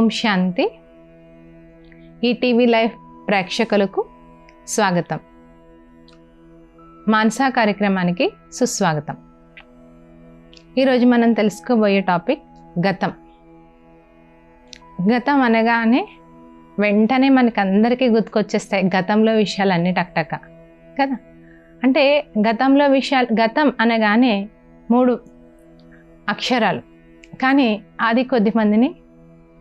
ఓం శాంతి. ETV live ప్రేక్షకులకు స్వాగతం. మానసా కార్యక్రమానికి సుస్వాగతం. ఈరోజు మనం తెలుసుకోబోయే టాపిక్ గతం. గతం అనగానే వెంటనే మనకి అందరికీ గుర్తుకొచ్చేస్తాయి గతంలో విషయాలన్నీ టక్టక కదా. అంటే గతంలో విషయాలు, గతం అనగానే 3 అక్షరాలు, కానీ అది కొద్దిమందిని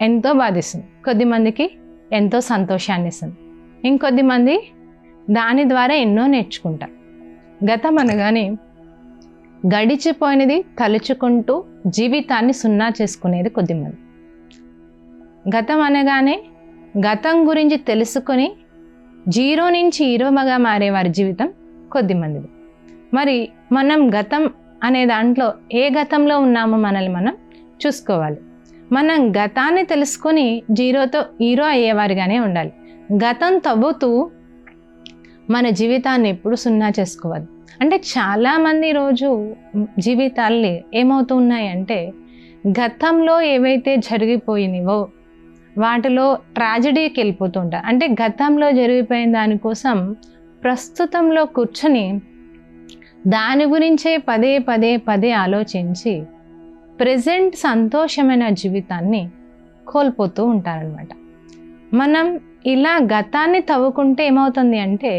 ఎంతో బాధిస్తుంది, కొద్దిమందికి ఎంతో సంతోషాన్ని ఇస్తుంది, ఇంకొద్దిమంది దాని ద్వారా ఎన్నో నేర్చుకుంటారు. గతం అనగానే గడిచిపోయినది తలుచుకుంటూ జీవితాన్ని సున్నా చేసుకునేది కొద్దిమంది. గతం అనగానే గతం గురించి తెలుసుకొని 0 నుంచి హీరోగా మారే వారి జీవితం కొద్దిమందిది. మరి మనం గతం అనే దాంట్లో ఏ గతంలో ఉన్నామో మనల్ని మనం చూసుకోవాలి. మనం గతాన్ని తెలుసుకొని 0తో హీరో అయ్యేవారిగానే ఉండాలి. గతం తవ్వుతూ మన జీవితాన్ని ఎప్పుడు సున్నా చేసుకోవాలి. అంటే చాలామంది రోజు జీవితాలు ఏమవుతూ ఉన్నాయంటే గతంలో ఏవైతే జరిగిపోయినవో వాటిలో ట్రాజడీకి వెళ్ళిపోతూ ఉంటారు. అంటే గతంలో జరిగిపోయిన దానికోసం ప్రస్తుతంలో కూర్చొని దాని గురించే పదే ఆలోచించి ప్రెజెంట్ సంతోషమైన జీవితాన్ని కోల్పోతూ ఉంటారనమాట. మనం ఇలా గతాన్ని తవ్వుకుంటే ఏమవుతుంది అంటే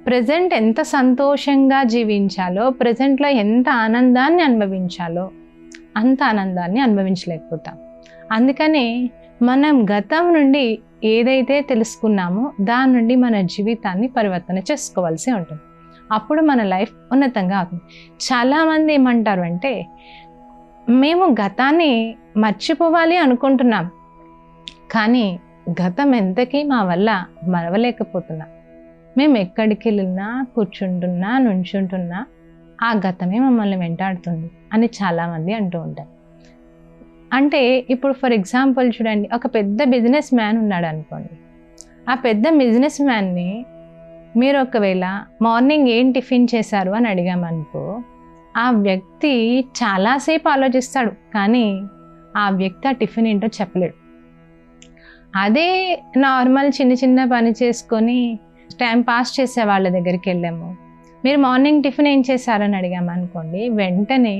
ప్రెజెంట్ ఎంత సంతోషంగా జీవించాలో, ప్రెజెంట్లో ఎంత ఆనందాన్ని అనుభవించాలో అంత ఆనందాన్ని అనుభవించలేకపోతాం. అందుకని మనం గతం నుండి ఏదైతే తెలుసుకున్నామో దాని నుండి మన జీవితాన్ని పరివర్తన చేసుకోవాల్సి ఉంటుంది. అప్పుడు మన లైఫ్ ఉన్నతంగా అవుతుంది. చాలామంది ఏమంటారు అంటే మేము గతాన్ని మర్చిపోవాలి అనుకుంటున్నాం, కానీ గతం ఎంతకీ మా వల్ల మరవలేకపోతున్నాం. మేము ఎక్కడికి వెళ్ళినా, కూర్చుంటున్నా, నుంచుంటున్నా ఆ గతమే మమ్మల్ని వెంటాడుతుంది అని చాలామంది అంటూ ఉంటారు. అంటే ఇప్పుడు ఫర్ ఎగ్జాంపుల్ చూడండి, ఒక పెద్ద బిజినెస్ మ్యాన్ ఉన్నాడు అనుకోండి. ఆ పెద్ద బిజినెస్ మ్యాన్ని మీరు ఒకవేళ మార్నింగ్ ఏం టిఫిన్ చేశారు అని అడిగామనుకో, ఆ వ్యక్తి చాలాసేపు ఆలోచిస్తాడు, కానీ ఆ వ్యక్తి ఆ టిఫిన్ ఏంటో చెప్పలేడు. అదే నార్మల్ చిన్న పని చేసుకొని టైం పాస్ చేసే వాళ్ళ దగ్గరికి వెళ్ళాము, మీరు మార్నింగ్ టిఫిన్ ఏం చేశారని అడిగామనుకోండి, వెంటనే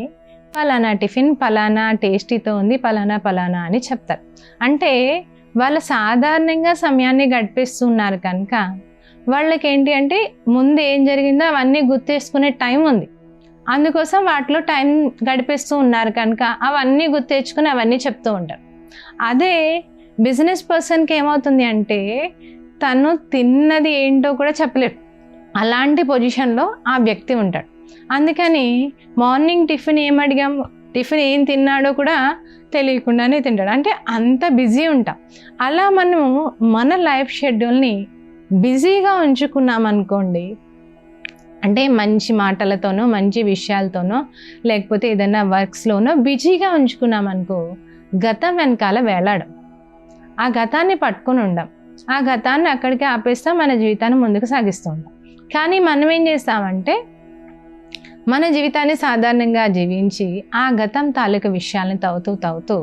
పలానా టిఫిన్ పలానా టేస్టీతో ఉంది, పలానా అని చెప్తారు. అంటే వాళ్ళు సాధారణంగా సమయాన్ని గడిపేస్తున్నారు కనుక వాళ్ళకి ఏంటి అంటే ముందు ఏం జరిగిందో అవన్నీ గుర్తేసుకునే టైం ఉంది. అందుకోసం వాటిలో టైం గడిపేస్తూ ఉన్నారు కనుక అవన్నీ గుర్తేసుకుని అవన్నీ చెప్తూ ఉంటారు. అదే బిజినెస్ పర్సన్కి ఏమవుతుంది అంటే తను తిన్నది ఏంటో కూడా చెప్పలేడు. అలాంటి పొజిషన్లో ఆ వ్యక్తి ఉంటాడు. అందుకని మార్నింగ్ టిఫిన్ ఏం అడిగాం, టిఫిన్ ఏం తిన్నాడో కూడా తెలియకుండానే తింటాడు. అంటే అంత బిజీ ఉంటాం. అలా మనము మన లైఫ్ షెడ్యూల్ని బిజీగా ఉంచుకున్నామనుకోండి, అంటే మంచి మాటలతోనో మంచి విషయాలతోనో లేకపోతే ఏదైనా వర్క్స్లోనో బిజీగా ఉంచుకున్నామనుకో, గతం వెనకాల వేలాడం, ఆ గతాన్ని పట్టుకొని ఉండం, ఆ గతాన్ని అక్కడికి ఆపేస్తాం, మన జీవితాన్ని ముందుకు సాగిస్తూ ఉంటాం. కానీ మనం ఏం చేస్తామంటే మన జీవితాన్ని సాధారణంగా జీవించి ఆ గతం తాలూకు విషయాలను తవ్వుతూ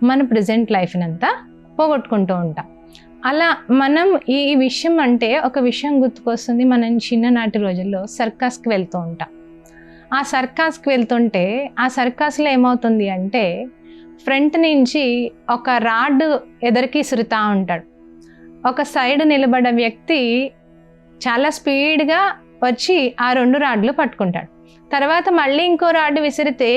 మన ప్రజెంట్ లైఫ్ని అంతా పోగొట్టుకుంటూ ఉంటాం. అలా మనం ఈ విషయం అంటే ఒక విషయం గుర్తుకొస్తుంది. మనం చిన్ననాటి రోజుల్లో సర్కస్కి వెళ్తూ ఉంటాం. ఆ సర్కస్కి వెళ్తుంటే ఆ సర్కస్లో ఏమవుతుంది అంటే ఫ్రంట్ నుంచి ఒక రాడ్ ఎదరికి సురుతా ఉంటాడు. ఒక సైడ్ నిలబడ్డ వ్యక్తి చాలా స్పీడ్గా వచ్చి ఆ 2 రాడ్లు పట్టుకుంటాడు. తర్వాత మళ్ళీ ఇంకో రాడ్ విసిరితే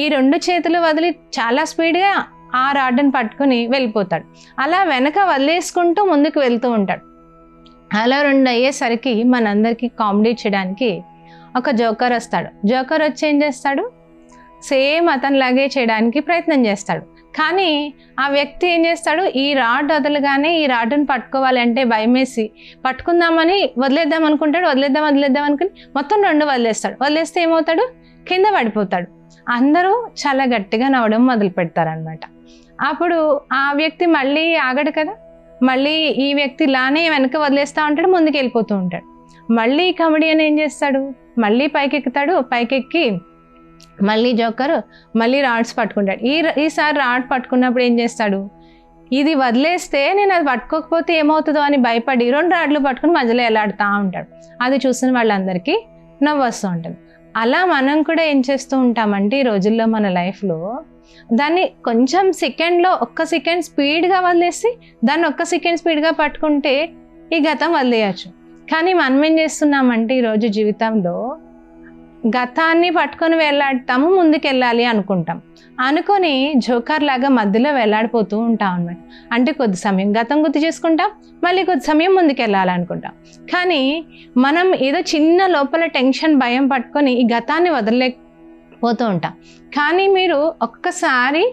ఈ 2 చేతులు వదిలి చాలా స్పీడ్గా ఆ రాడ్ని పట్టుకుని వెళ్ళిపోతాడు. అలా వెనక వదిలేసుకుంటూ ముందుకు వెళ్తూ ఉంటాడు. అలా 2 అయ్యేసరికి మనందరికీ కామెడీ చేయడానికి ఒక జోకర్ వస్తాడు. జోకర్ వచ్చి ఏం చేస్తాడు, సేమ్ అతనిలాగే చేయడానికి ప్రయత్నం చేస్తాడు. కానీ ఆ వ్యక్తి ఏం చేస్తాడు, ఈ రాడ్ వదలగానే ఈ రాడ్ని పట్టుకోవాలి అంటే భయమేసి పట్టుకుందామని వదిలేద్దాం అనుకుంటాడు. వదిలేద్దాం అనుకుని మొత్తం 2 వదిలేస్తాడు. వదిలేస్తే ఏమవుతాడు, కింద పడిపోతాడు. అందరూ చాలా గట్టిగా నవ్వడం మొదలు పెడతారనమాట. అప్పుడు ఆ వ్యక్తి మళ్ళీ ఆగడు కదా, మళ్ళీ ఈ వ్యక్తి ఇలానే వెనక వదిలేస్తూ ఉంటాడు, ముందుకు వెళ్ళిపోతూ ఉంటాడు. మళ్ళీ కమెడియన్ ఏం చేస్తాడు, మళ్ళీ పైకెక్కుతాడు. పైకెక్కి మళ్ళీ జోకర్ మళ్ళీ రాడ్స్ పట్టుకుంటాడు. ఈసారి రాడ్ పట్టుకున్నప్పుడు ఏం చేస్తాడు, ఇది వదిలేస్తే నేను అది పట్టుకోకపోతే ఏమవుతుందో అని భయపడి 2 రాడ్లు పట్టుకుని మధ్యలో ఎలాడుతూ ఉంటాడు. అది చూసిన వాళ్ళందరికీ నవ్వు వస్తూ ఉంటుంది. అలా మనం కూడా ఏం చేస్తూ ఉంటామంటే ఈ రోజుల్లో మన లైఫ్లో దాన్ని కొంచెం సెకండ్లో 1 సెకండ్ స్పీడ్గా వదిలేసి దాన్ని 1 సెకండ్ స్పీడ్గా పట్టుకుంటే ఈ గతం వదిలేయచ్చు. కానీ మనం ఏం చేస్తున్నామంటే ఈరోజు జీవితంలో గతాన్ని పట్టుకొని వెళ్ళాడతాము, ముందుకు వెళ్ళాలి అనుకుంటాం. అనుకొని జోకర్ లాగా మధ్యలో వెళ్ళాడిపోతూ ఉంటాం అన్నమాట. అంటే కొద్ది సమయం గతం గుర్తు చేసుకుంటాం, మళ్ళీ కొద్ది సమయం ముందుకు వెళ్ళాలనుకుంటాం. కానీ మనం ఏదో చిన్న లోపల టెన్షన్ భయం పట్టుకొని ఈ గతాన్ని వదలలేకపోతూ ఉంటాం. కానీ మీరు ఒక్కసారి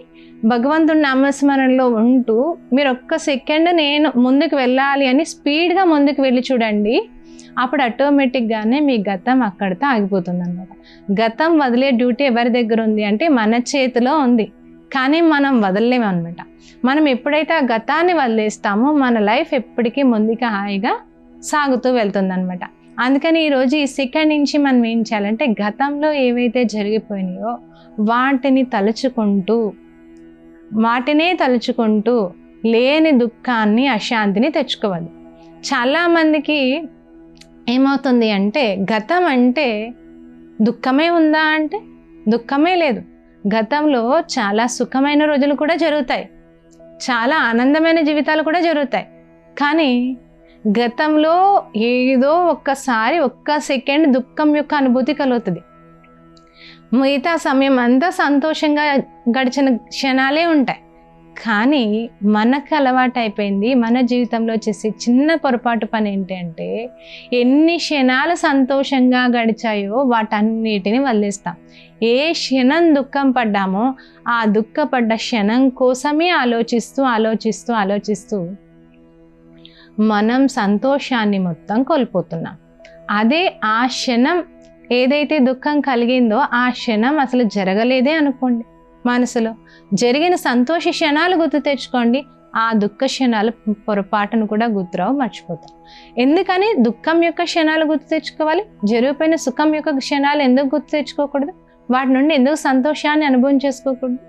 భగవంతుడి నామస్మరణలో ఉంటూ మీరు 1 సెకండ్ నేను ముందుకు వెళ్ళాలి అని స్పీడ్గా ముందుకు వెళ్ళి చూడండి. అప్పుడు ఆటోమేటిక్గానే మీ గతం అక్కడితో ఆగిపోతుంది అన్నమాట. గతం వదిలే డ్యూటీ ఎవరి దగ్గర ఉంది అంటే మన చేతిలో ఉంది, కానీ మనం వదలలేము అనమాట. మనం ఎప్పుడైతే ఆ గతాన్ని వదిలేస్తామో మన లైఫ్ ఎప్పటికీ ముందుకు హాయిగా సాగుతూ వెళ్తుంది అనమాట. అందుకని ఈరోజు ఈ సెకండ్ నుంచి మనం ఏం చేయాలంటే గతంలో ఏవైతే జరిగిపోయినాయో వాటినే తలుచుకుంటూ లేని దుఃఖాన్ని అశాంతిని తెచ్చుకోవాలి. చాలామందికి ఏమవుతుంది అంటే గతం అంటే దుఃఖమే ఉందా అంటే దుఃఖమే లేదు. గతంలో చాలా సుఖమైన రోజులు కూడా జరుగుతాయి, చాలా ఆనందమైన జీవితాలు కూడా జరుగుతాయి. కానీ గతంలో ఏదో ఒక్కసారి 1 సెకండ్ దుఃఖం యొక్క అనుభూతి కలుగుతుంది. మిగతా సమయం అంతా సంతోషంగా గడిచిన క్షణాలే ఉంటాయి. కానీ మనకు అలవాటు అయిపోయింది మన జీవితంలో చేసే చిన్న పొరపాటు పని ఏంటంటే ఎన్ని క్షణాలు సంతోషంగా గడిచాయో వాటన్నిటిని వదిలేస్తాం. ఏ క్షణం దుఃఖం పడ్డామో ఆ దుఃఖపడ్డ క్షణం కోసమే ఆలోచిస్తూ మనం సంతోషాన్ని మొత్తం కోల్పోతున్నాం. అదే ఆ క్షణం ఏదైతే దుఃఖం కలిగిందో ఆ క్షణం అసలు జరగలేదే అనుకోండి, మనసులో జరిగిన సంతోష క్షణాలు గుర్తు తెచ్చుకోండి, ఆ దుఃఖ క్షణాలు పొరపాటును కూడా గుర్తురావు, మర్చిపోతాం. ఎందుకని దుఃఖం యొక్క క్షణాలు గుర్తు తెచ్చుకోవాలి, జరిగిపోయిన సుఖం యొక్క క్షణాలు ఎందుకు గుర్తు తెచ్చుకోకూడదు, వాటి నుండి ఎందుకు సంతోషాన్ని అనుభవం చేసుకోకూడదు?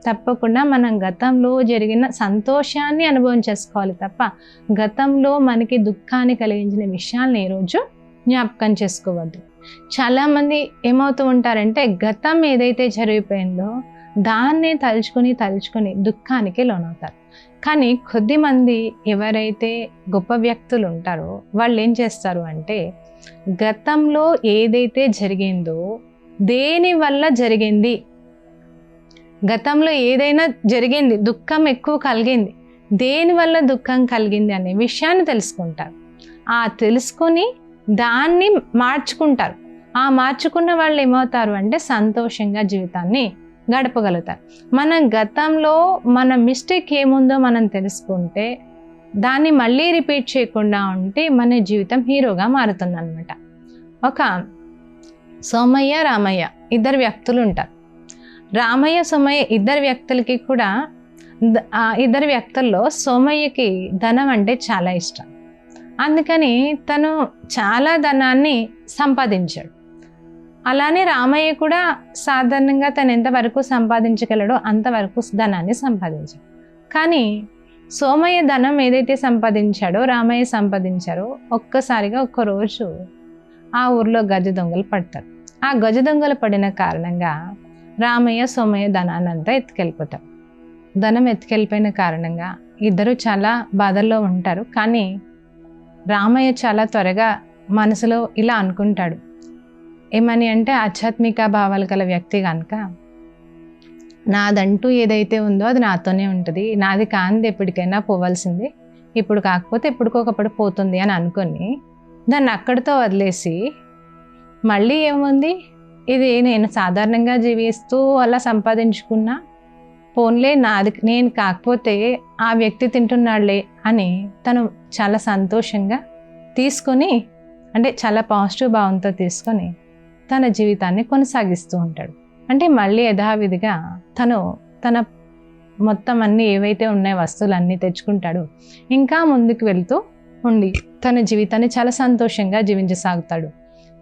తప్పకుండా మనం గతంలో జరిగిన సంతోషాన్ని అనుభవం చేసుకోవాలి తప్ప గతంలో మనకి దుఃఖాన్ని కలిగించిన విషయాలను ఈరోజు జ్ఞాపకం చేసుకోవద్దు. చాలామంది ఏమవుతూ ఉంటారంటే గతం ఏదైతే జరిగిపోయిందో దాన్నే తలుచుకొని దుఃఖానికి లోనవుతారు. కానీ కొద్దిమంది ఎవరైతే గొప్ప వ్యక్తులు ఉంటారో వాళ్ళు ఏం చేస్తారు అంటే గతంలో ఏదైతే జరిగిందో దేని వల్ల జరిగింది, గతంలో ఏదైనా జరిగింది దుఃఖం ఎక్కువ కలిగింది, దేనివల్ల దుఃఖం కలిగింది అనే విషయాన్ని తెలుసుకుంటారు. ఆ తెలుసుకొని దాన్ని మార్చుకుంటారు. ఆ మార్చుకున్న వాళ్ళు ఏమవుతారు అంటే సంతోషంగా జీవితాన్ని గడపగలుగుతారు. మనం గతంలో మన మిస్టేక్ ఏముందో మనం తెలుసుకుంటే దాన్ని మళ్ళీ రిపీట్ చేయకుండా ఉంటే మన జీవితం హీరోగా మారుతుంది అనమాట. ఒక సోమయ్య రామయ్య 2 వ్యక్తులు ఉంటారు. రామయ్య సోమయ్య 2 వ్యక్తులకి కూడా 2 వ్యక్తుల్లో సోమయ్యకి ధనం అంటే చాలా ఇష్టం. అందుకని తను చాలా ధనాన్ని సంపాదించాడు. అలానే రామయ్య కూడా సాధారణంగా తను ఎంతవరకు సంపాదించగలడో అంతవరకు ధనాన్ని సంపాదించాడు. కానీ సోమయ్య ధనం ఏదైతే సంపాదించాడో రామయ్య సంపాదించారో ఒక్కసారిగా ఒక్కరోజు ఆ ఊర్లో గజ దొంగలు పడతారు. ఆ గజ దొంగలు పడిన కారణంగా రామయ్య సోమయ్య ధనాన్ని అంతా ఎత్తుకెళ్ళిపోతారు. ధనం ఎత్తుకెళ్ళిపోయిన కారణంగా ఇద్దరు చాలా బాధల్లో ఉంటారు. కానీ రామయ్య చాలా త్వరగా మనసులో ఇలా అనుకుంటాడు, ఏమని అంటే ఆధ్యాత్మిక భావాలు గల వ్యక్తి కనుక నాదంటూ ఏదైతే ఉందో అది నాతోనే ఉంటుంది, నాది కాంది ఎప్పటికైనా పోవాల్సింది, ఇప్పుడు కాకపోతే ఎప్పటికొకప్పుడు పోతుంది అని అనుకొని దాన్ని అక్కడితో వదిలేసి మళ్ళీ ఏముంది ఇది నేను సాధారణంగా జీవిస్తూ అలా సంపాదించుకున్నా, పోన్లే నాది నేను కాకపోతే ఆ వ్యక్తి తింటున్నాడులే అని తను చాలా సంతోషంగా తీసుకొని అంటే చాలా పాజిటివ్ భావంతో తీసుకొని తన జీవితాన్ని కొనసాగిస్తూ ఉంటాడు. అంటే మళ్ళీ యథావిధిగా తన మొత్తం అన్నీ ఏవైతే ఉన్నాయో వస్తువులన్నీ తెచ్చుకుంటాడు. ఇంకా ముందుకు వెళ్తూ ఉండి తన జీవితాన్ని చాలా సంతోషంగా జీవించసాగుతాడు.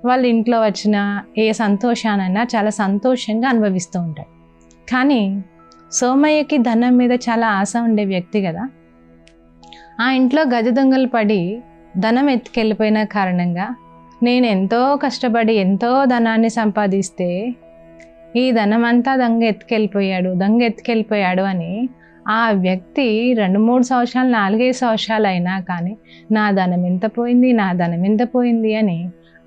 వాళ్ళ ఇంట్లో వచ్చిన ఏ సంతోషానైనా చాలా సంతోషంగా అనుభవిస్తూ ఉంటాడు. కానీ సోమయ్యకి ధనం మీద చాలా ఆశ ఉండే వ్యక్తి కదా. ఆ ఇంట్లో గజ దొంగలు పడి ధనం ఎత్తుకెళ్ళిపోయిన కారణంగా నేను ఎంతో కష్టపడి ఎంతో ధనాన్ని సంపాదిస్తే ఈ ధనం అంతా దొంగ ఎత్తుకెళ్ళిపోయాడు అని ఆ వ్యక్తి 2-3 సంవత్సరాలు 4-5 సంవత్సరాలు అయినా కానీ నా ధనం ఎంత పోయింది అని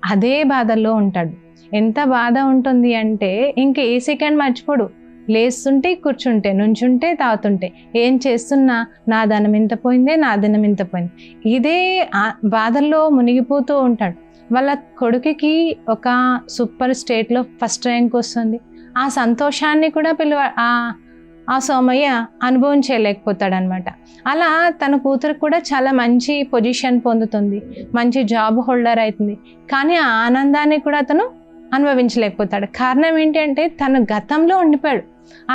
అదే బాధల్లో ఉంటాడు. ఎంత బాధ ఉంటుంది అంటే ఇంక ఏ సెకండ్ మర్చిపోడు. లేస్తుంటే, కూర్చుంటే, నుంచుంటే, తాగుతుంటే, ఏం చేస్తున్నా నా ధనం ఎంత పోయింది. ఇదే బాధల్లో మునిగిపోతూ ఉంటాడు. వాళ్ళ కొడుకుకి ఒక సూపర్ స్టేట్లో ఫస్ట్ ర్యాంక్ వస్తుంది. ఆ సంతోషాన్ని కూడా ఆ సోమయ్య అనుభవం చేయలేకపోతాడనమాట. అలా తన కూతురు కూడా చాలా మంచి పొజిషన్ పొందుతుంది, మంచి జాబ్ హోల్డర్ అవుతుంది. కానీ ఆ ఆనందాన్ని కూడా అతను అనుభవించలేకపోతాడు. కారణం ఏంటి అంటే తను గతంలో ఉండిపోయాడు.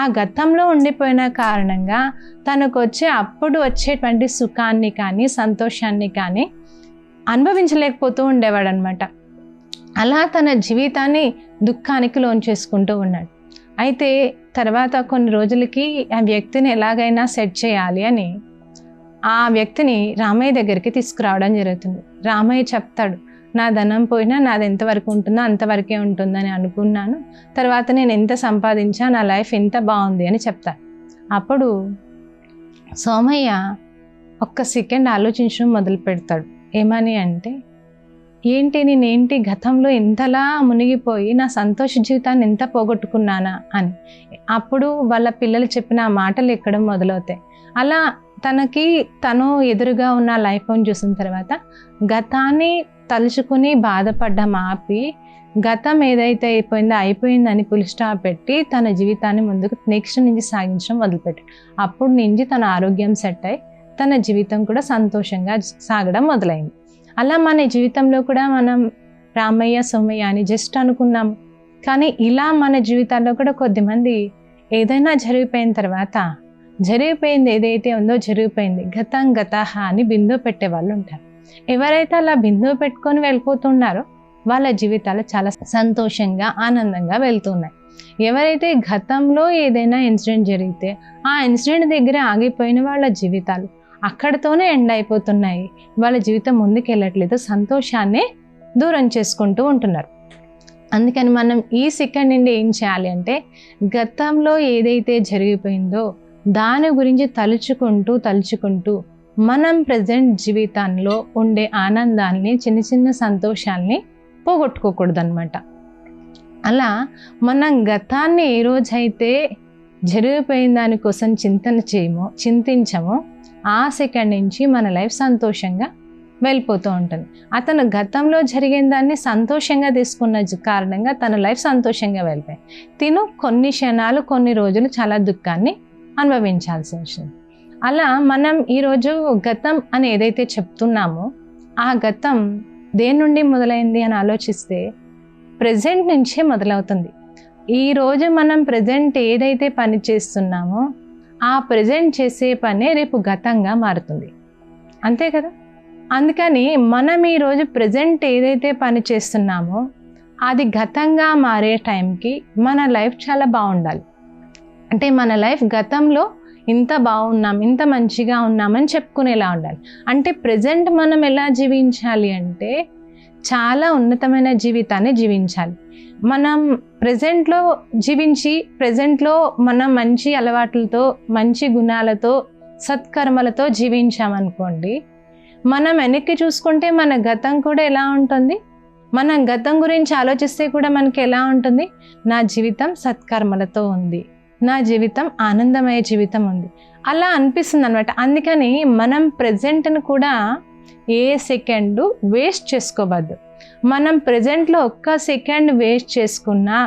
ఆ గతంలో ఉండిపోయిన కారణంగా తనకు అప్పుడు వచ్చేటువంటి సుఖాన్ని కానీ సంతోషాన్ని కానీ అనుభవించలేకపోతూ ఉండేవాడు అనమాట. అలా తన జీవితాన్ని దుఃఖానికి లోన్ చేసుకుంటూ ఉన్నాడు. అయితే తర్వాత కొన్ని రోజులకి ఆ వ్యక్తిని ఎలాగైనా సెట్ చేయాలి అని ఆ వ్యక్తిని రామయ్య దగ్గరికి తీసుకురావడం జరుగుతుంది. రామయ్య చెప్తాడు, నా ధనం పోయినా నాది ఎంతవరకు ఉంటుందో అంతవరకే ఉంటుందని అనుకున్నాను, తర్వాత నేను ఎంత సంపాదించా, నా లైఫ్ ఎంత బాగుంది అని చెప్తాను. అప్పుడు సోమయ్య ఒక్క సెకండ్ ఆలోచించడం మొదలు పెడతాడు. ఏమని అంటే, నేనేంటి గతంలో ఎంతలా మునిగిపోయి నా సంతోష జీవితాన్ని ఎంత పోగొట్టుకున్నానా అని. అప్పుడు వాళ్ళ పిల్లలు చెప్పిన మాటలు ఎక్కడం మొదలవుతాయి. అలా తను ఎదురుగా ఉన్న లైఫ్ని చూసిన తర్వాత గతాన్ని తలుచుకుని బాధపడ్డం ఆపి, గతం ఏదైతే అయిపోయిందని పులి స్టాప్ పెట్టి తన జీవితాన్ని ముందుకు నెక్స్ట్ నుంచి సాగించడం మొదలుపెట్టాడు. అప్పుడు నుంచి తన ఆరోగ్యం సెట్ అయి తన జీవితం కూడా సంతోషంగా సాగడం మొదలైంది. అలా మన జీవితంలో కూడా మనం రామయ్య సోమయ్య అని జస్ట్ అనుకున్నాము. కానీ ఇలా మన జీవితాల్లో కూడా కొద్దిమంది ఏదైనా జరిగిపోయిన తర్వాత జరిగిపోయింది ఏదైతే ఉందో జరిగిపోయింది, గతం గతహ అని బిందువు పెట్టే వాళ్ళు ఉంటారు. ఎవరైతే అలా బిందువు పెట్టుకొని వెళ్ళిపోతున్నారో వాళ్ళ జీవితాలు చాలా సంతోషంగా ఆనందంగా వెళ్తున్నాయి. ఎవరైతే గతంలో ఏదైనా ఇన్సిడెంట్ జరిగితే ఆ ఇన్సిడెంట్ దగ్గర ఆగిపోయిన వాళ్ళ జీవితాలు అక్కడితోనే ఎండ్ అయిపోతున్నాయి. వాళ్ళ జీవితం ముందుకు వెళ్ళట్లేదు, సంతోషాన్ని దూరం చేసుకుంటూ ఉంటున్నారు. అందుకని మనం ఈ సెకండ్ నుండి ఏం చేయాలి అంటే, గతంలో ఏదైతే జరిగిపోయిందో దాని గురించి తలుచుకుంటూ మనం ప్రజెంట్ జీవితంలో ఉండే ఆనందాన్ని, చిన్న చిన్న సంతోషాల్ని పోగొట్టుకోకూడదన్నమాట. అలా మనం గతాన్ని ఏ రోజైతే జరిగిపోయిన దానికోసం చింతించమో ఆ సెకండ్ నుంచి మన లైఫ్ సంతోషంగా వెళ్ళిపోతూ ఉంటుంది. అతను గతంలో జరిగిన దాన్ని సంతోషంగా తీసుకున్న కారణంగా తన లైఫ్ సంతోషంగా వెళ్ళిపోయింది. తిను కొన్ని క్షణాలు, కొన్ని రోజులు చాలా దుఃఖాన్ని అనుభవించాల్సి వచ్చింది. అలా మనం ఈరోజు గతం అని ఏదైతే చెప్తున్నామో ఆ గతం దేని నుండి మొదలైంది అని ఆలోచిస్తే ప్రజెంట్ నుంచే మొదలవుతుంది. ఈరోజు మనం ప్రజెంట్ ఏదైతే పని చేస్తున్నామో ఆ ప్రజెంట్ చేసే పనే రేపు గతంగా మారుతుంది, అంతే కదా. అందుకని మనం ఈరోజు ప్రజెంట్ ఏదైతే పని చేస్తున్నామో అది గతంగా మారే టైంకి మన లైఫ్ చాలా బాగుండాలి. అంటే మన లైఫ్ గతంలో ఇంత బాగున్నాం, ఇంత మంచిగా ఉన్నామని చెప్పుకునేలా ఉండాలి. అంటే ప్రజెంట్ మనం ఎలా జీవించాలి అంటే చాలా ఉన్నతమైన జీవితాన్ని జీవించాలి. మనం ప్రజెంట్లో ప్రజెంట్లో మనం మంచి అలవాట్లతో, మంచి గుణాలతో, సత్కర్మలతో జీవించామనుకోండి, మనం వెనక్కి చూసుకుంటే మన గతం కూడా ఎలా ఉంటుంది, మనం గతం గురించి ఆలోచిస్తే కూడా మనకి ఎలా ఉంటుంది, నా జీవితం సత్కర్మలతో ఉంది, నా జీవితం ఆనందమయ జీవితం ఉంది, అలా అనిపిస్తుంది అనమాట. అందుకని మనం ప్రజెంట్ను కూడా ఏ సెకండు వేస్ట్ చేసుకోవద్దు. మనం ప్రజెంట్లో ఒక్క సెకండ్ వేస్ట్ చేసుకున్నా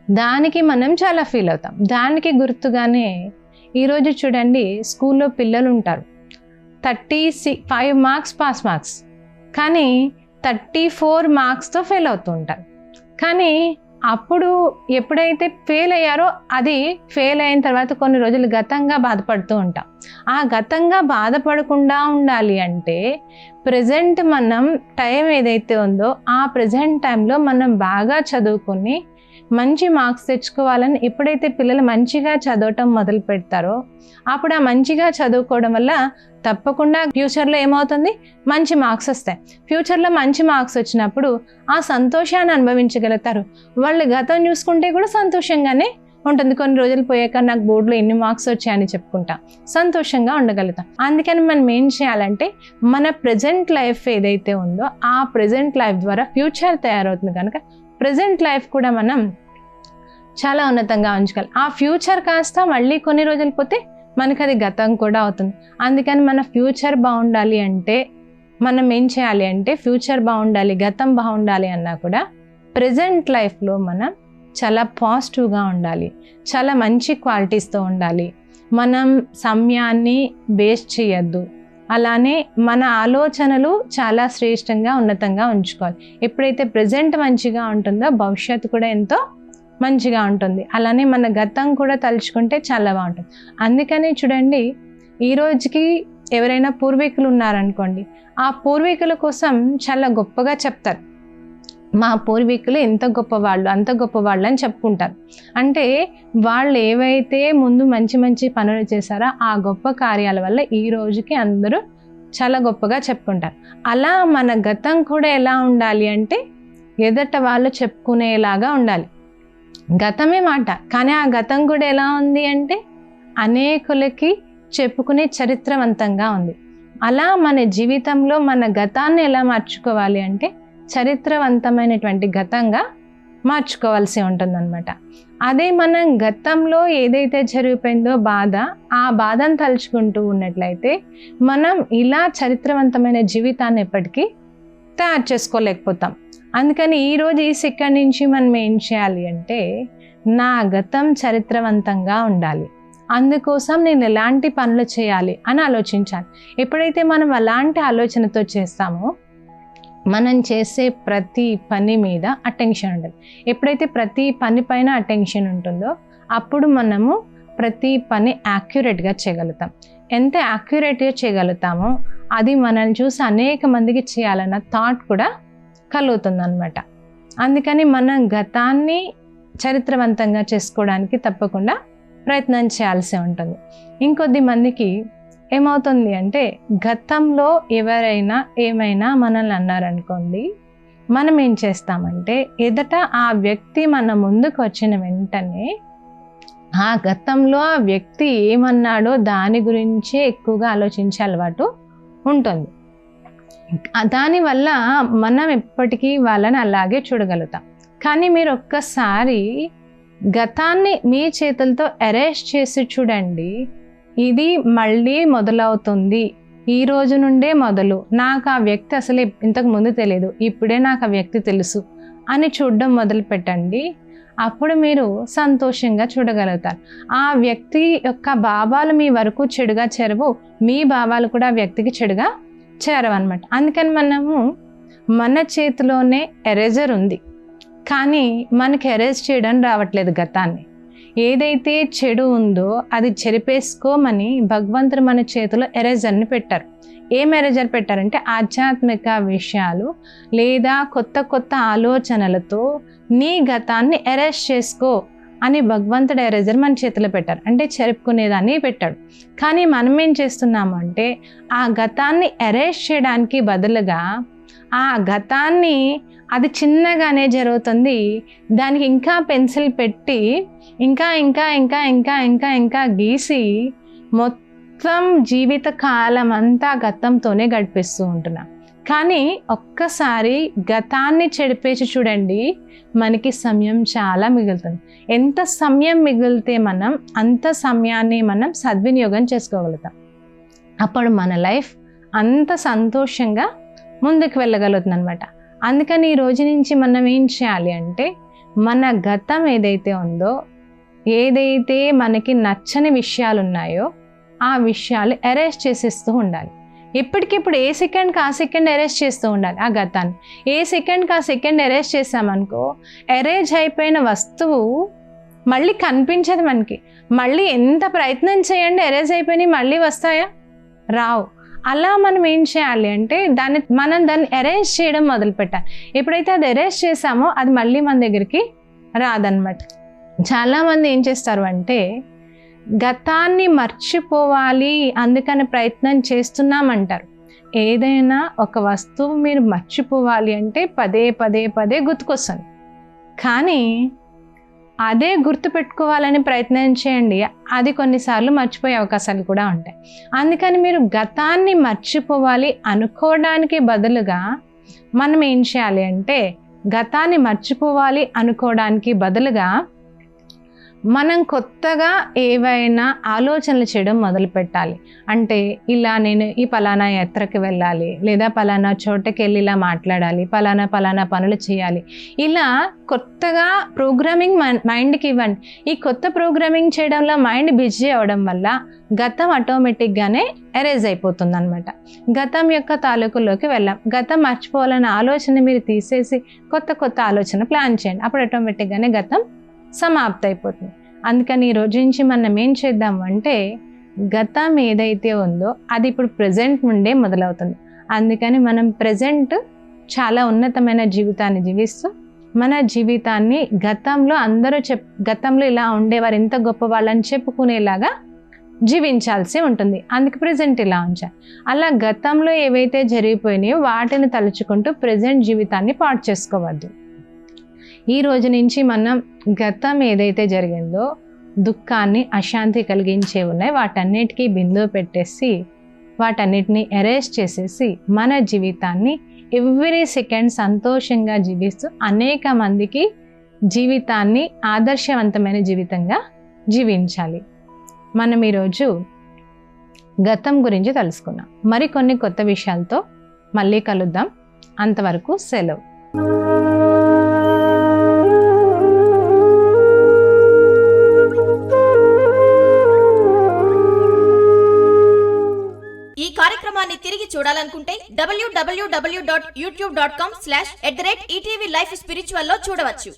దానికి మనం చాలా ఫీల్ అవుతాం. దానికి గుర్తుగానే ఈరోజు చూడండి, స్కూల్లో పిల్లలు ఉంటారు, 35 మార్క్స్ పాస్ మార్క్స్, కానీ 34 మార్క్స్తో ఫెయిల్ అవుతూ ఉంటారు. కానీ అప్పుడు ఎప్పుడైతే ఫెయిల్ అయ్యారో అది ఫెయిల్ అయిన తర్వాత కొన్ని రోజులు గతంగా బాధపడుతూ ఉంటాం. ఆ గతంగా బాధపడకుండా ఉండాలి అంటే ప్రజెంట్ మనం టైం ఏదైతే ఉందో ఆ ప్రజెంట్ టైంలో మనం బాగా చదువుకొని మంచి మార్క్స్ తెచ్చుకోవాలని ఎప్పుడైతే పిల్లలు మంచిగా చదవటం మొదలు పెడతారో అప్పుడు ఆ మంచిగా చదువుకోవడం వల్ల తప్పకుండా ఫ్యూచర్లో ఏమవుతుంది, మంచి మార్క్స్ వస్తాయి. ఫ్యూచర్లో మంచి మార్క్స్ వచ్చినప్పుడు ఆ సంతోషాన్ని అనుభవించగలుగుతారు. వాళ్ళు గతం చూసుకుంటే కూడా సంతోషంగానే ఉంటుంది. కొన్ని రోజులు పోయాక నాకు బోర్డులో ఎన్ని మార్క్స్ వచ్చాయని చెప్పుకుంటా సంతోషంగా ఉండగలుగుతాం. అందుకని మనం ఏం చేయాలంటే మన ప్రజెంట్ లైఫ్ ఏదైతే ఉందో ఆ ప్రజెంట్ లైఫ్ ద్వారా ఫ్యూచర్ తయారవుతుంది కనుక ప్రజెంట్ లైఫ్ కూడా మనం చాలా ఉన్నతంగా ఉంచుకోవాలి. ఆ ఫ్యూచర్ కాస్త మళ్ళీ కొన్ని రోజులు పోతే మనకు అది గతం కూడా అవుతుంది. అందుకని మన ఫ్యూచర్ బాగుండాలి అంటే మనం ఏం చేయాలి అంటే ఫ్యూచర్ బాగుండాలి, గతం బాగుండాలి అన్నా కూడా ప్రజెంట్ లైఫ్లో మనం చాలా పాజిటివ్గా ఉండాలి, చాలా మంచి క్వాలిటీస్తో ఉండాలి. మనం సమయాన్ని వేస్ట్ చేయొద్దు. అలానే మన ఆలోచనలు చాలా శ్రేష్టంగా ఉన్నతంగా ఉంచుకోవాలి. ఎప్పుడైతే ప్రజెంట్ మంచిగా ఉంటుందో భవిష్యత్తు కూడా ఎంతో మంచిగా ఉంటుంది. అలానే మన గతం కూడా తలుచుకుంటే చాలా బాగుంటుంది. అందుకని చూడండి, ఈ రోజుకి ఎవరైనా పూర్వీకులు ఉన్నారనుకోండి, ఆ పూర్వీకుల కోసం చాలా గొప్పగా చెప్తారు. మా పూర్వీకులు ఎంత గొప్పవాళ్ళు, అంత గొప్పవాళ్ళు అని చెప్పుకుంటారు. అంటే వాళ్ళు ఏవైతే ముందు మంచి మంచి పనులు చేశారో ఆ గొప్ప కార్యాల వల్ల ఈ రోజుకి అందరూ చాలా గొప్పగా చెప్పుకుంటారు. అలా మన గతం కూడా ఎలా ఉండాలి అంటే ఎదుట వాళ్ళు చెప్పుకునేలాగా ఉండాలి. గతమే మాట, కానీ ఆ గతం కూడా ఎలా ఉంది అంటే అనేకులకి చెప్పుకునే చరిత్రవంతంగా ఉంది. అలా మన జీవితంలో మన గతాన్ని ఎలా మార్చుకోవాలి అంటే చరిత్రవంతమైనటువంటి గతంగా మార్చుకోవాల్సి ఉంటుందన్నమాట. అదే మనం గతంలో ఏదైతే జరిగిపోయిందో బాధ, ఆ బాధను తలుచుకుంటూ ఉన్నట్లయితే మనం ఇలా చరిత్రవంతమైన జీవితాన్ని ఎప్పటికీ తయారు చేసుకోలేకపోతాం. అందుకని ఈరోజు ఈ సెకండ్ నుంచి మనం ఏం చేయాలి అంటే నా గతం చరిత్రవంతంగా ఉండాలి, అందుకోసం నేను ఎలాంటి పనులు చేయాలి అని ఆలోచించాలి. ఎప్పుడైతే మనం అలాంటి ఆలోచనతో చేస్తామో మనం చేసే ప్రతి పని మీద అటెన్షన్ ఉంటుంది. ఎప్పుడైతే ప్రతి పని పైన అటెన్షన్ ఉంటుందో అప్పుడు మనము ప్రతి పని యాక్యురేట్గా చేయగలుగుతాం. ఎంత యాక్యురేట్గా చేయగలుగుతామో అది మనల్ని చూసి అనేక మందికి చేయాలన్న థాట్ కూడా కలుగుతుంది అన్నమాట. అందుకని మనం గతాన్ని చరిత్రవంతంగా చేసుకోవడానికి తప్పకుండా ప్రయత్నం చేయాల్సి ఉంటుంది. ఇంకొద్ది మందికి ఏమవుతుంది అంటే గతంలో ఎవరైనా ఏమైనా మనల్ని అన్నారనుకోండి, మనం ఏం చేస్తామంటే ఎదుట ఆ వ్యక్తి మన ముందుకు వచ్చిన వెంటనే ఆ గతంలో ఆ వ్యక్తి ఏమన్నాడో దాని గురించే ఎక్కువగా ఆలోచించే అలవాటు ఉంటుంది. దానివల్ల మనం ఎప్పటికీ వాళ్ళని అలాగే చూడగలుగుతాం. కానీ మీరు ఒక్కసారి గతాన్ని మీ చేతులతో ఎరేజ్ చేసి చూడండి, ఇది మళ్ళీ మొదలవుతుంది, ఈ రోజు నుండే మొదలు, నాకు ఆ వ్యక్తి అసలు ఇంతకు ముందు తెలియదు, ఇప్పుడే నాకు ఆ వ్యక్తి తెలుసు అని చూడడం మొదలు పెట్టండి. అప్పుడు మీరు సంతోషంగా చూడగలుగుతారు. ఆ వ్యక్తి యొక్క భావాలు మీ వరకు చెడుగా చేరవు, మీ భావాలు కూడా ఆ వ్యక్తికి చెడుగా చేరవన్నమాట. అందుకని మనము మన చేతిలోనే ఎరేజర్ ఉంది, కానీ మనకి ఎరేజ్ చేయడం రావట్లేదు గతాన్ని. ఏదైతే చెడు ఉందో అది చెరిపేసుకోమని భగవంతుడు మన చేతిలో ఎరేజర్ని పెట్టారు. ఏం ఎరేజర్ పెట్టారంటే ఆధ్యాత్మిక విషయాలు లేదా కొత్త కొత్త ఆలోచనలతో నీ గతాన్ని ఎరేజ్ చేసుకో అని భగవంతుడు ఎరేజర్ మన చేతిలో పెట్టారు. అంటే చెరుపుకునేదాన్ని పెట్టాడు. కానీ మనం ఏం చేస్తున్నాము అంటే ఆ గతాన్ని ఎరేజ్ చేయడానికి బదులుగా ఆ గతాన్ని అది చిన్నగానే జరుగుతుంది, దానికి ఇంకా పెన్సిల్ పెట్టి ఇంకా ఇంకా ఇంకా ఇంకా ఇంకా ఇంకా గీసి మొత్తం జీవిత కాలం అంతా గతంతోనే గడిపిస్తూ ఉంటున్నాం. కానీ ఒక్కసారి గతాన్ని చెడిపేసి చూడండి, మనకి సమయం చాలా మిగులుతుంది. ఎంత సమయం మిగిలితే మనం అంత సమయాన్ని మనం సద్వినియోగం చేసుకోగలుగుతాం. అప్పుడు మన లైఫ్ అంత సంతోషంగా ముందుకు వెళ్ళగలుగుతుంది అనమాట. అందుకని ఈ రోజు నుంచి మనం ఏం చేయాలి అంటే మన గతం ఏదైతే ఉందో, ఏదైతే మనకి నచ్చని విషయాలు ఉన్నాయో ఆ విషయాలు ఎరేజ్ చేసేస్తూ ఉండాలి. ఎప్పటికిప్పుడు ఏ సెకండ్కి ఆ సెకండ్ ఎరేజ్ చేస్తూ ఉండాలి ఆ గతాన్ని. ఏ సెకండ్కి ఆ సెకండ్ ఎరేజ్ చేసామనుకో ఎరేజ్ అయిపోయిన వస్తువు మళ్ళీ కనిపించదు మనకి. మళ్ళీ ఎంత ప్రయత్నం చేయండి ఎరేజ్ అయిపోయినాయి మళ్ళీ వస్తాయా? రావు. అలా మనం ఏం చేయాలి అంటే మనం దాన్ని ఎరేజ్ చేయడం మొదలు పెట్టాలి. ఎప్పుడైతే అది ఎరేజ్ చేసామో అది మళ్ళీ మన దగ్గరికి రాదనమాట. చాలామంది ఏం చేస్తారు అంటే గతాన్ని మర్చిపోవాలి అందుకని ప్రయత్నం చేస్తున్నామంటారు. ఏదైనా ఒక వస్తువు మీరు మర్చిపోవాలి అంటే పదే పదే పదే గుర్తుకొస్తుంది. కానీ అదే గుర్తుపెట్టుకోవాలని ప్రయత్నం చేయండి, అది కొన్నిసార్లు మర్చిపోయే అవకాశాలు కూడా ఉంటాయి. అందుకని మీరు గతాన్ని మర్చిపోవాలి అనుకోవడానికి బదులుగా మనం ఏం చేయాలి అంటే గతాన్ని మర్చిపోవాలి అనుకోవడానికి బదులుగా మనం కొత్తగా ఏవైనా ఆలోచనలు చేయడం మొదలు పెట్టాలి. అంటే ఇలా నేను ఈ పలానా యాత్రకి వెళ్ళాలి, లేదా పలానా చోటకి వెళ్ళి ఇలా మాట్లాడాలి, పలానా పనులు చేయాలి. ఇలా కొత్తగా ప్రోగ్రామింగ్ మైండ్కి ఇవ్వండి. ఈ కొత్త ప్రోగ్రామింగ్ చేయడంలో మైండ్ బిజీ అవ్వడం వల్ల గతం ఆటోమేటిక్గానే ఎరేజ్ అయిపోతుంది అనమాట. గతం యొక్క తాలూకులోకి వెళ్ళాం. గతం మర్చిపోవాలన్న ఆలోచన మీరు తీసేసి కొత్త ఆలోచన ప్లాన్ చేయండి. అప్పుడు ఆటోమేటిక్గానే గతం సమాప్తి అయిపోతుంది. అందుకని ఈ రోజు నుంచి మనం ఏం చేద్దాం అంటే గతం ఏదైతే ఉందో అది ఇప్పుడు ప్రజెంట్ నుండే మొదలవుతుంది. అందుకని మనం ప్రజెంట్ చాలా ఉన్నతమైన జీవితాన్ని జీవిస్తూ మన జీవితాన్ని గతంలో అందరూ గతంలో ఇలా ఉండేవారు, ఎంత గొప్ప వాళ్ళని చెప్పుకునేలాగా జీవించాల్సి ఉంటుంది. అందుకే ప్రజెంట్ ఇలా ఉంచాలి. అలా గతంలో ఏవైతే జరిగిపోయినాయో వాటిని తలుచుకుంటూ ప్రజెంట్ జీవితాన్ని పాడు చేసుకోవద్దు. ఈ రోజు నుంచి మనం గతం ఏదైతే జరిగిందో దుఃఖాన్ని, అశాంతి కలిగించే ఉన్నాయి వాటన్నిటికీ బిందువు పెట్టేసి వాటన్నిటిని ఎరేజ్ చేసేసి మన జీవితాన్ని ఎవ్రీ సెకండ్ సంతోషంగా జీవిస్తూ అనేక మందికి జీవితాన్ని ఆదర్శవంతమైన జీవితంగా జీవించాలి. మనం ఈరోజు గతం గురించి తెలుసుకున్నాం. మరికొన్ని కొత్త విషయాలతో మళ్ళీ కలుద్దాం. అంతవరకు సెలవు. ఈ కార్యక్రమాన్ని తిరిగి చూడాలనుకుంటే www.youtube.com/@ETV Life Spiritual లో చూడవచ్చు.